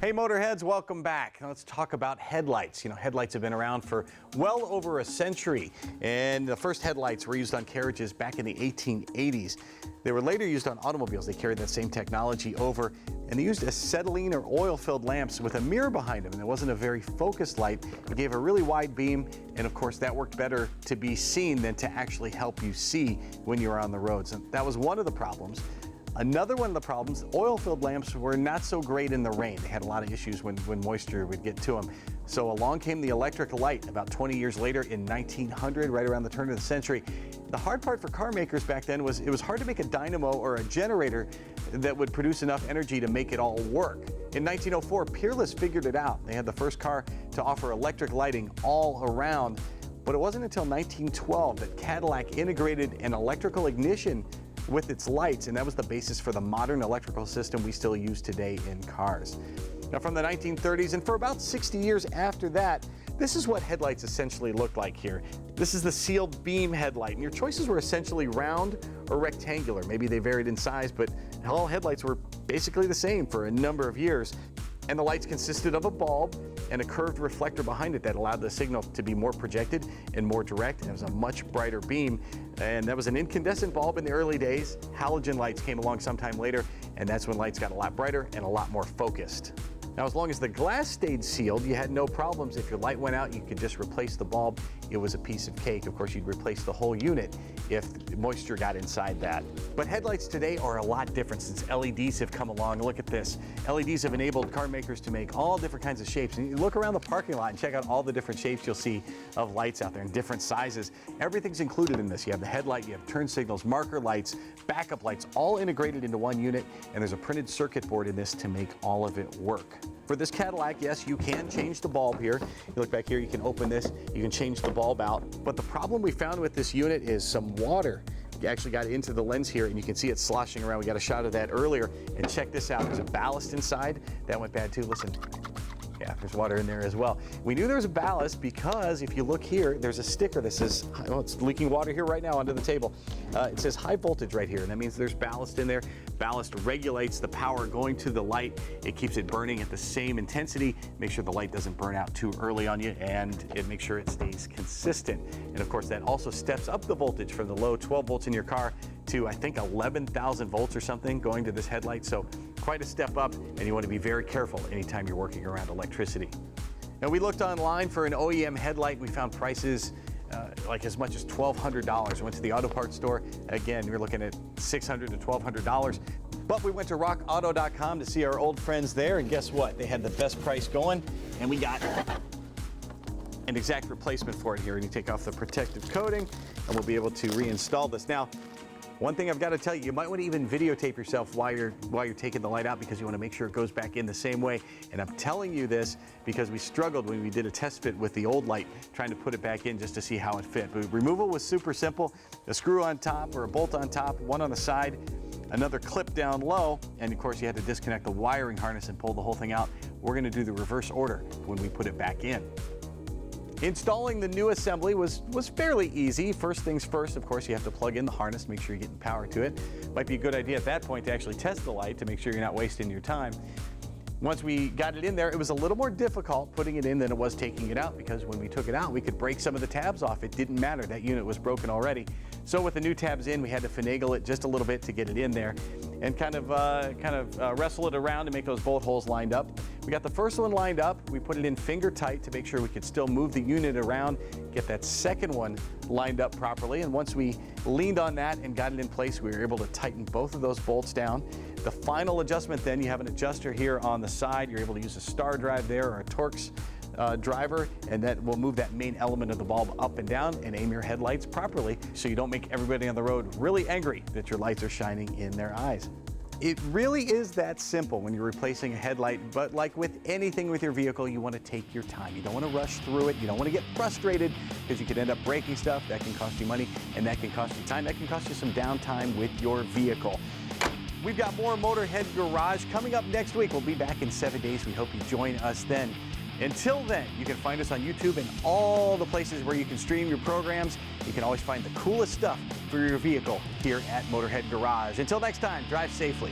Hey Motorheads, welcome back. Now let's talk about headlights. You know, headlights have been around for well over a century, and the first headlights were used on carriages back in the 1880s. They were later used on automobiles. They carried that same technology over, and they used acetylene or oil-filled lamps with a mirror behind them, and it wasn't a very focused light. It gave a really wide beam, and of course that worked better to be seen than to actually help you see when you were on the roads, and that was one of the problems. Another one of the problems, oil-filled lamps were not so great in the rain. They had a lot of issues when moisture would get to them. So along came the electric light about 20 years later in 1900, right around the turn of the century. The hard part for car makers back then was it was hard to make a dynamo or a generator that would produce enough energy to make it all work. In 1904, Peerless figured it out. They had the first car to offer electric lighting all around. But it wasn't until 1912 that Cadillac integrated an electrical ignition with its lights, and that was the basis for the modern electrical system we still use today in cars. Now, from the 1930s and for about 60 years after that, this is what headlights essentially looked like here. This is the sealed beam headlight, and your choices were essentially round or rectangular. Maybe they varied in size, but all headlights were basically the same for a number of years. And the lights consisted of a bulb and a curved reflector behind it that allowed the signal to be more projected and more direct, and it was a much brighter beam. And that was an incandescent bulb in the early days. Halogen lights came along sometime later, and that's when lights got a lot brighter and a lot more focused. Now, as long as the glass stayed sealed, you had no problems. If your light went out, you could just replace the bulb. It was a piece of cake. Of course, you'd replace the whole unit if moisture got inside that. But headlights today are a lot different since LEDs have come along. Look at this. LEDs have enabled car makers to make all different kinds of shapes. And you look around the parking lot and check out all the different shapes you'll see of lights out there in different sizes. Everything's included in this. You have the headlight, you have turn signals, marker lights, backup lights, all integrated into one unit. And there's a printed circuit board in this to make all of it work. For this Cadillac, yes, you can change the bulb here. You look back here, you can open this, you can change the bulb out. But the problem we found with this unit is some water. You actually got into the lens here, and you can see it sloshing around. We got a shot of that earlier. And check this out, there's a ballast inside. That went bad too, listen. Yeah, there's water in there as well. We knew there was a ballast because if you look here, there's a sticker that says, oh, it's leaking water here right now onto the table. It says high voltage right here, and that means there's ballast in there. Ballast regulates the power going to the light. It keeps it burning at the same intensity, make sure the light doesn't burn out too early on you, and it makes sure it stays consistent. And of course, that also steps up the voltage from the low 12 volts in your car to, I think, 11,000 volts or something going to this headlight. So quite a step up, and you want to be very careful anytime you're working around electricity. Now, we looked online for an OEM headlight. We found prices like as much as $1,200. We went to the auto parts store. Again, you're looking at $600 to $1,200. But we went to RockAuto.com to see our old friends there, and guess what? They had the best price going, and we got an exact replacement for it here. And you take off the protective coating, and we'll be able to reinstall this. Now, one thing I've got to tell you, you might want to even videotape yourself while you're taking the light out, because you want to make sure it goes back in the same way. And I'm telling you this because we struggled when we did a test fit with the old light, trying to put it back in just to see how it fit. But removal was super simple. A screw on top or a bolt on top, one on the side, another clip down low, and of course you had to disconnect the wiring harness and pull the whole thing out. We're going to do the reverse order when we put it back in. Installing the new assembly was fairly easy. First things first, of course, you have to plug in the harness, make sure you're getting power to it. Might be a good idea at that point to actually test the light to make sure you're not wasting your time. Once we got it in there, it was a little more difficult putting it in than it was taking it out, because when we took it out, we could break some of the tabs off. It didn't matter, that unit was broken already. So with the new tabs in, we had to finagle it just a little bit to get it in there and kind of wrestle it around to make those bolt holes lined up. We got the first one lined up. We put it in finger tight to make sure we could still move the unit around, get that second one lined up properly. And once we leaned on that and got it in place, we were able to tighten both of those bolts down. The final adjustment then, you have an adjuster here on the side. You're able to use a star drive there or a Torx driver, and that will move that main element of the bulb up and down and aim your headlights properly so you don't make everybody on the road really angry that your lights are shining in their eyes. It really is that simple when you're replacing a headlight, but like with anything with your vehicle, you want to take your time. You don't want to rush through it. You don't want to get frustrated because you could end up breaking stuff. That can cost you money, and that can cost you time. That can cost you some downtime with your vehicle. We've got more Motorhead Garage coming up next week. We'll be back in 7 days. We hope you join us then. Until then, you can find us on YouTube and all the places where you can stream your programs. You can always find the coolest stuff for your vehicle here at Motorhead Garage. Until next time, drive safely.